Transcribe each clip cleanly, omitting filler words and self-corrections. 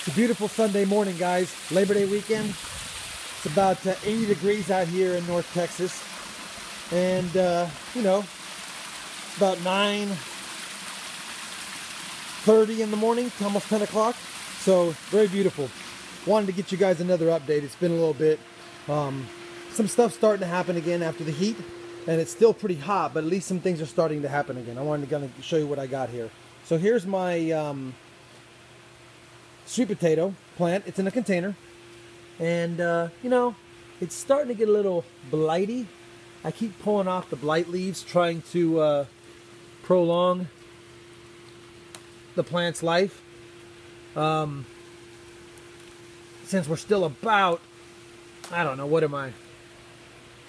It's a beautiful Sunday morning, guys. Labor Day weekend. It's about 80 degrees out here in North Texas. And, you know, it's about 9:30 in the morning, almost 10 o'clock. So, very beautiful. Wanted to get you guys another update. It's been a little bit. Some stuff's starting to happen again after the heat. And it's still pretty hot, but at least some things are starting to happen again. I wanted to show you what I got here. So here's my sweet potato plant. It's in a container. And, you know, it's starting to get a little blighty. I keep pulling off the blight leaves, trying to prolong the plant's life. Since we're still about, I don't know, what am I,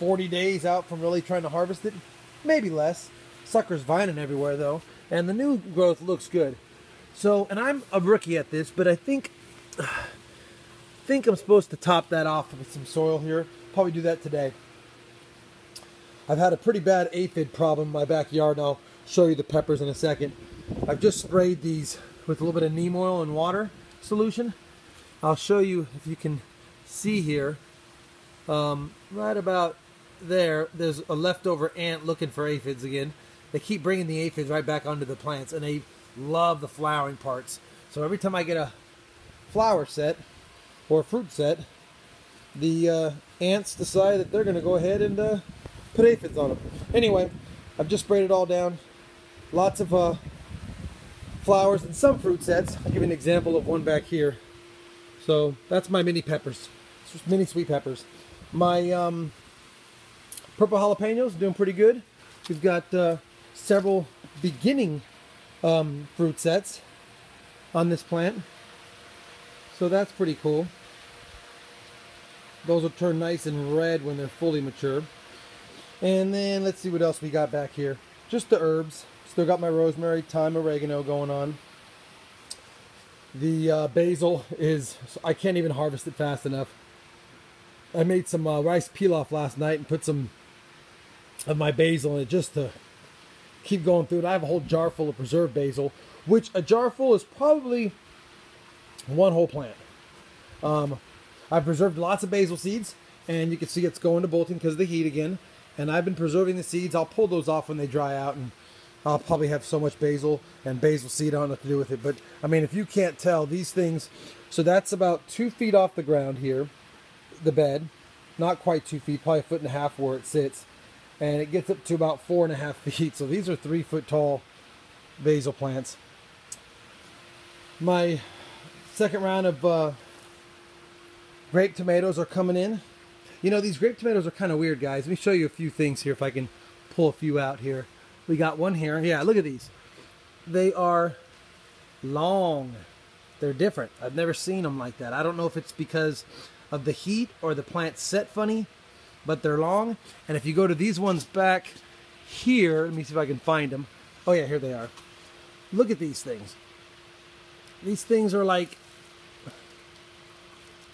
40 days out from really trying to harvest it? Maybe less. Sucker's vining everywhere, though. And the new growth looks good. So, and I'm a rookie at this, but I think I'm supposed to top that off with some soil here. Probably do that today. I've had a pretty bad aphid problem in my backyard. I'll show you the peppers in a second. I've just sprayed these with a little bit of neem oil and water solution. I'll show you if you can see here. Right about there's a leftover ant looking for aphids again. They keep bringing the aphids right back onto the plants, and they love the flowering parts. So every time I get a flower set or a fruit set, the ants decide that they're going to go ahead and put aphids on them. Anyway, I've just sprayed it all down. Lots of flowers and some fruit sets. I'll give you an example of one back here. So that's my mini peppers, mini sweet peppers. My purple jalapenos doing pretty good. We've got several beginning fruit sets on this plant. So that's pretty cool. Those will turn nice and red when they're fully mature. And then let's see what else we got back here. Just the herbs. Still got my rosemary, thyme, oregano going on. The basil is, I can't even harvest it fast enough. I made some rice pilaf last night and put some of my basil in it just to keep going through it. I have a whole jar full of preserved basil, which a jar full is probably one whole plant. I've preserved lots of basil seeds, and you can see it's going to bolting because of the heat again. And I've been preserving the seeds. I'll pull those off when they dry out, and I'll probably have so much basil and basil seed. I don't know what to do with it. But, I mean, if you can't tell, these things... So that's about 2 feet off the ground here, the bed. Not quite 2 feet, probably 1.5 feet where it sits. And it gets up to about 4.5 feet. So these are 3 foot tall basil plants. My second round of grape tomatoes are coming in. You know, these grape tomatoes are kind of weird, guys. Let me show you a few things here if I can pull a few out here. We got one here. Yeah, look at these. They are long. They're different. I've never seen them like that. I don't know if it's because of the heat or the plant set funny, but they're long. And if you go to these ones back here, let me see if I can find them. Oh yeah, here they are. Look at these things. These things are like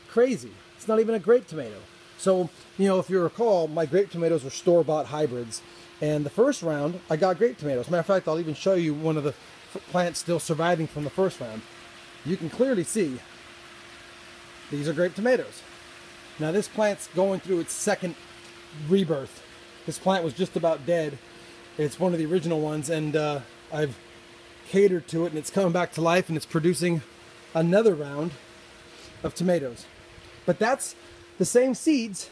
crazy. It's not even a grape tomato. So, you know, if you recall, my grape tomatoes are store-bought hybrids. And the first round, I got grape tomatoes. Matter of fact, I'll even show you one of the plants still surviving from the first round. You can clearly see these are grape tomatoes. Now this plant's going through its second rebirth. This plant was just about dead. It's one of the original ones, and I've catered to it, and it's coming back to life, and it's producing another round of tomatoes. But that's the same seeds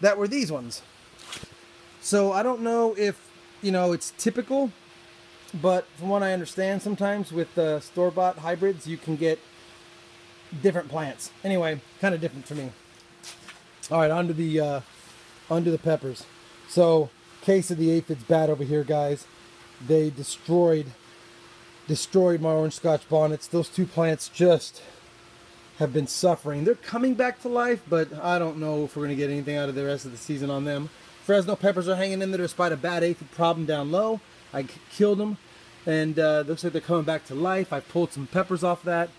that were these ones. So I don't know if, you know, it's typical, but from what I understand, sometimes with store-bought hybrids, you can get different plants. Anyway, kind of different for me. All right, onto the peppers. So, case of the aphids bad over here, guys. They destroyed my orange Scotch bonnets. Those two plants just have been suffering. They're coming back to life, but I don't know if we're going to get anything out of the rest of the season on them. Fresno peppers are hanging in there despite a bad aphid problem down low. I killed them, and looks like they're coming back to life. I pulled some peppers off that.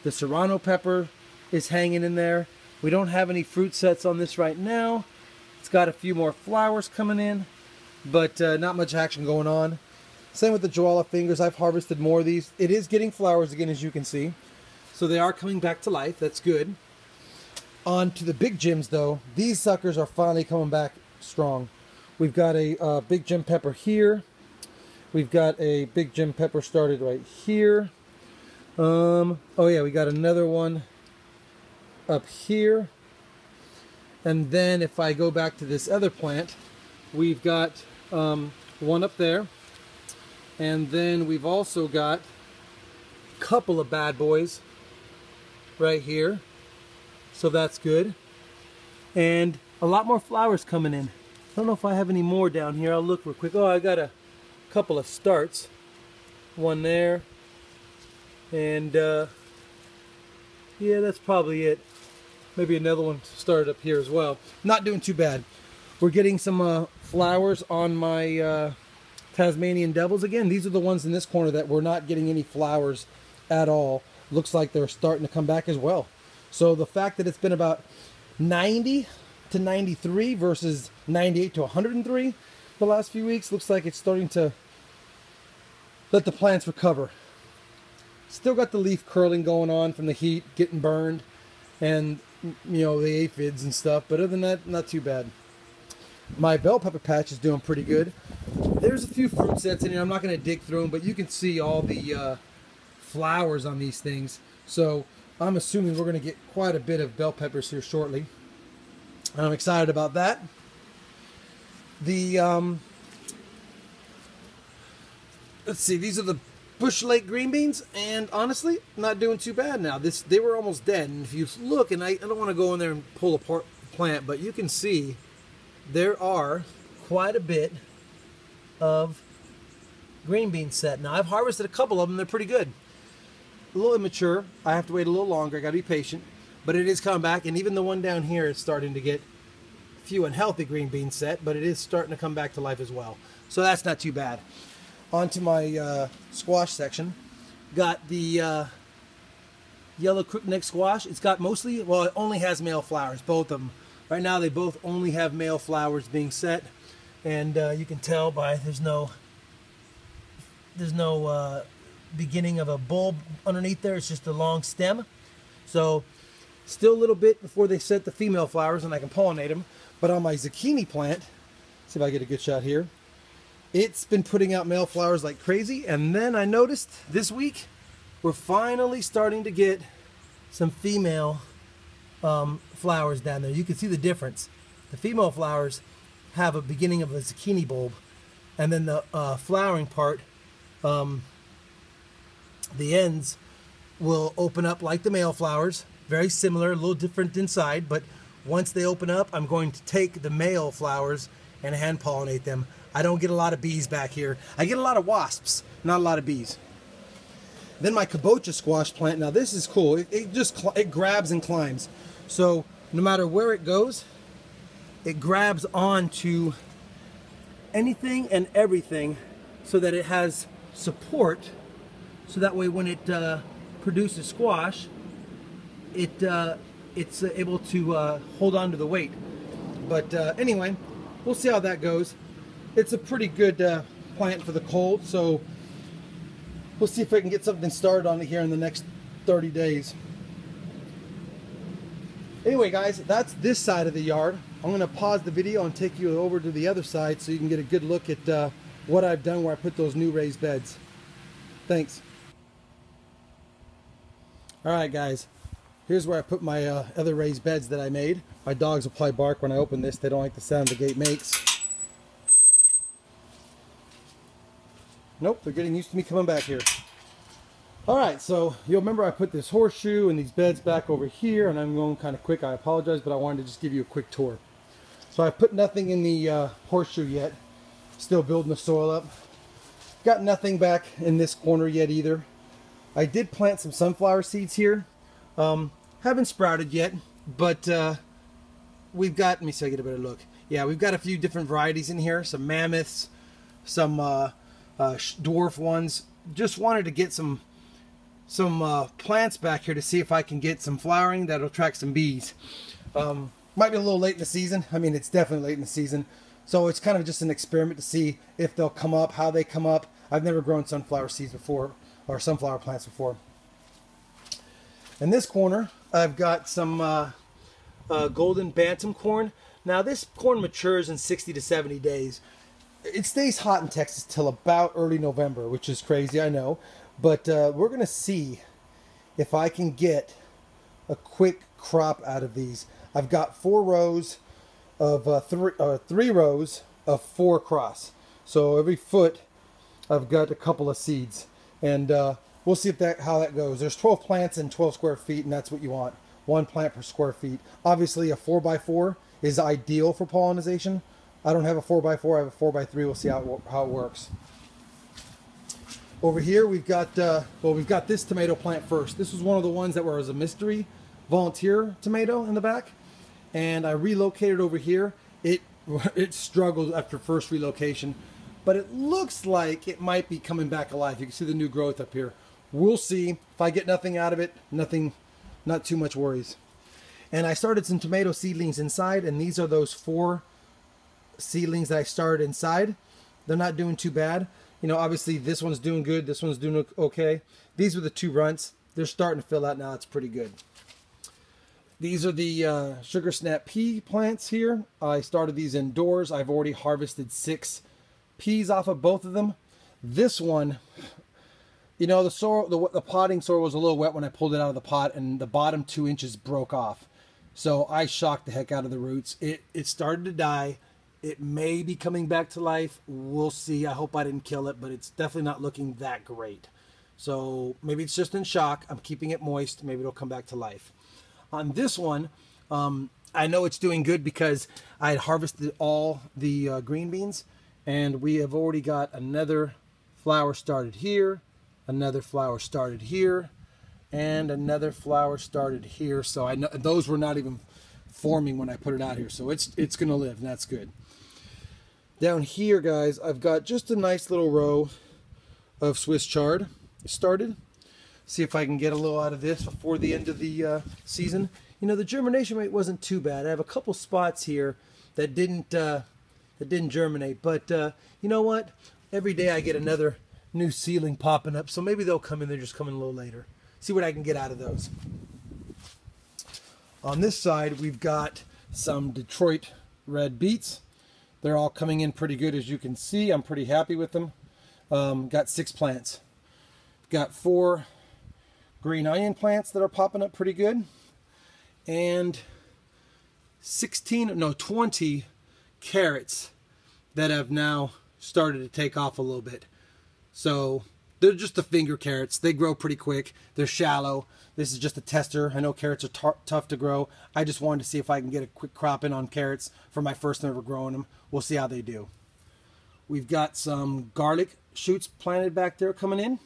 The Serrano pepper is hanging in there. We don't have any fruit sets on this right now. It's got a few more flowers coming in, but not much action going on. Same with the Joala fingers. I've harvested more of these. It is getting flowers again, as you can see. So they are coming back to life. That's good. On to the big Jims, though. These suckers are finally coming back strong. We've got a big Jim pepper here. We've got a big Jim pepper started right here. Oh yeah, we got another one up here. And then if I go back to this other plant, we've got one up there. And then we've also got a couple of bad boys right here. So that's good. And a lot more flowers coming in. I don't know if I have any more down here. I'll look real quick. Oh, I got a couple of starts. One there. And yeah, that's probably it. Maybe another one started up here as well. Not doing too bad. We're getting some flowers on my Tasmanian Devils again. These are the ones in this corner that we're not getting any flowers at all. Looks like they're starting to come back as well. So the fact that it's been about 90 to 93 versus 98 to 103 the last few weeks, looks like it's starting to let the plants recover. Still got the leaf curling going on from the heat, getting burned, and you know, the aphids and stuff, but other than that, not too bad. My bell pepper patch is doing pretty good. There's a few fruit sets in here. I'm not going to dig through them, but you can see all the flowers on these things. So I'm assuming we're going to get quite a bit of bell peppers here shortly. And I'm excited about that. The let's see, these are the Bush Lake green beans, and honestly, not doing too bad now. They were almost dead, and if you look, and I don't want to go in there and pull apart the plant, but you can see there are quite a bit of green beans set. Now, I've harvested a couple of them. They're pretty good. A little immature. I have to wait a little longer. I got to be patient, but it is coming back, and even the one down here is starting to get a few unhealthy green beans set, but it is starting to come back to life as well. So that's not too bad. Onto my squash section. Got the yellow crookneck squash. It's got mostly, well, it only has male flowers, both of them. Right now they both only have male flowers being set, and you can tell by there's no beginning of a bulb underneath there. It's just a long stem. So still a little bit before they set the female flowers and I can pollinate them. But on my zucchini plant, see if I get a good shot here, it's been putting out male flowers like crazy, and then I noticed this week we're finally starting to get some female flowers down there. You can see the difference. The female flowers have a beginning of a zucchini bulb, and then the flowering part, the ends will open up like the male flowers, very similar, a little different inside, but once they open up, I'm going to take the male flowers and hand pollinate them. I don't get a lot of bees back here. I get a lot of wasps, not a lot of bees. Then my kabocha squash plant. Now this is cool. It grabs and climbs. So no matter where it goes, it grabs onto anything and everything so that it has support. So that way when it produces squash, it's able to hold on to the weight. But anyway, we'll see how that goes. It's a pretty good plant for the cold, so we'll see if I can get something started on it here in the next 30 days. Anyway, guys, that's this side of the yard. I'm going to pause the video and take you over to the other side so you can get a good look at what I've done where I put those new raised beds. Thanks. Alright, guys. Here's where I put my other raised beds that I made. My dogs will probably bark when I open this. They don't like the sound the gate makes. Nope, they're getting used to me coming back here. Alright, so you'll remember I put this horseshoe and these beds back over here, and I'm going kind of quick. I apologize, but I wanted to just give you a quick tour. So I put nothing in the horseshoe yet. Still building the soil up. Got nothing back in this corner yet either. I did plant some sunflower seeds here. Haven't sprouted yet, but we've got, let me see if I get a better look. Yeah, we've got a few different varieties in here. Some mammoths, some dwarf ones. Just wanted to get some plants back here to see if I can get some flowering that'll attract some bees. Might be a little late in the season. I mean, it's definitely late in the season. So it's kind of just an experiment to see if they'll come up, how they come up. I've never grown sunflower seeds before, or sunflower plants before. In this corner, I've got some golden bantam corn. Now this corn matures in 60 to 70 days. It stays hot in Texas till about early November, which is crazy, I know. But we're going to see if I can get a quick crop out of these. I've got 4 rows of 3 rows of 4 cross. So every foot I've got a couple of seeds. And we'll see if how that goes. There's 12 plants in 12 square feet, and that's what you want. 1 plant per square feet. Obviously, a 4x4 is ideal for pollination. I don't have a 4x4, I have a 4x3. We'll see how it works. Over here, we've got this tomato plant first. This was one of the ones that was a mystery volunteer tomato in the back. And I relocated over here. It struggled after first relocation, but it looks like it might be coming back alive. You can see the new growth up here. We'll see. If I get nothing out of it, not too much worries. And I started some tomato seedlings inside, and these are those 4 seedlings that I started inside. They're not doing too bad. You know, obviously this one's doing good, this one's doing okay. These were the 2 runts. They're starting to fill out now. It's pretty good. These are the sugar snap pea plants here. I started these indoors. I've already harvested 6 peas off of both of them. This one, you know, the soil, the potting soil was a little wet when I pulled it out of the pot, and the bottom 2 inches broke off. So I shocked the heck out of the roots. It started to die. It may be coming back to life. We'll see. I hope I didn't kill it, but it's definitely not looking that great. So maybe it's just in shock. I'm keeping it moist. Maybe it'll come back to life. On this one, I know it's doing good because I had harvested all the green beans, and we have already got another flower started here, another flower started here, and another flower started here. So I know those were not even forming when I put it out here. So it's going to live, and that's good. Down here, guys, I've got just a nice little row of Swiss chard started. See if I can get a little out of this before the end of the season. You know, the germination rate wasn't too bad. I have a couple spots here that didn't germinate, but you know what? Every day I get another new seedling popping up, so maybe they'll come in. They're just coming a little later. See what I can get out of those. On this side, we've got some Detroit red beets. They're all coming in pretty good, as you can see. I'm pretty happy with them. Got 6 plants. Got 4 green onion plants that are popping up pretty good, and 20 carrots that have now started to take off a little bit. So they're just the finger carrots. They grow pretty quick. They're shallow. This is just a tester. I know carrots are tough to grow. I just wanted to see if I can get a quick crop in on carrots for my first time ever growing them. We'll see how they do. We've got some garlic shoots planted back there coming in.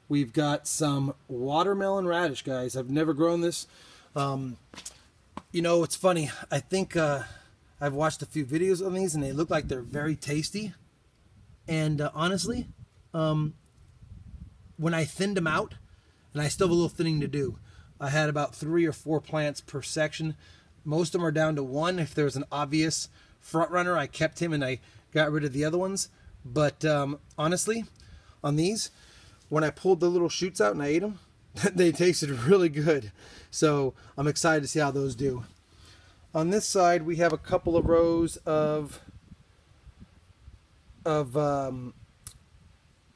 We've got some watermelon radish, guys. I've never grown this. You know, it's funny. I think I've watched a few videos on these, and they look like they're very tasty. And honestly, when I thinned them out, and I still have a little thinning to do. I had about 3 or 4 plants per section. Most of them are down to 1. If there was an obvious front runner, I kept him and I got rid of the other ones. But honestly, on these, when I pulled the little shoots out and I ate them, they tasted really good. So I'm excited to see how those do. On this side, we have a couple of rows of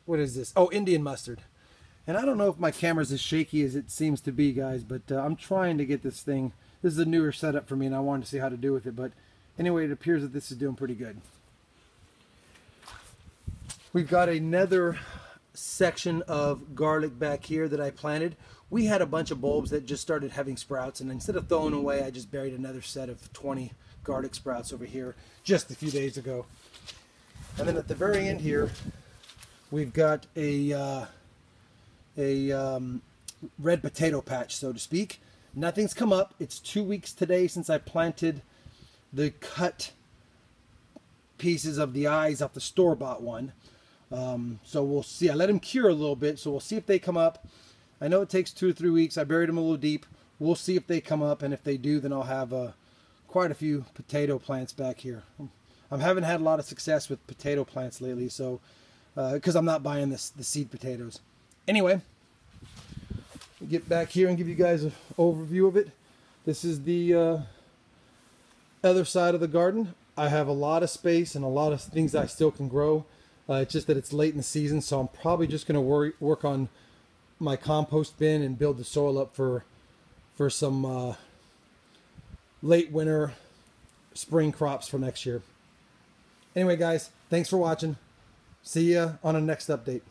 what is this? Oh, Indian mustard. And I don't know if my camera's as shaky as it seems to be, guys, but I'm trying to get this thing. This is a newer setup for me, and I wanted to see how to do with it. But anyway, it appears that this is doing pretty good. We've got another section of garlic back here that I planted. We had a bunch of bulbs that just started having sprouts, and instead of throwing away, I just buried another set of 20 garlic sprouts over here just a few days ago. And then at the very end here, we've got a red potato patch, so to speak. Nothing's come up. It's 2 weeks today since I planted the cut pieces of the eyes off the store-bought one. So we'll see. I let them cure a little bit, so we'll see if they come up. I know it takes 2 or 3 weeks. I buried them a little deep. We'll see if they come up, and if they do, then I'll have quite a few potato plants back here. I haven't had a lot of success with potato plants lately, so because I'm not buying the seed potatoes. Anyway, Get back here and give you guys an overview of it. This is the other side of the garden. I have a lot of space and a lot of things I still can grow. It's just that it's late in the season, so I'm probably just going to work on my compost bin and build the soil up for some late winter, spring crops for next year. Anyway, guys, thanks for watching. See ya on a next update.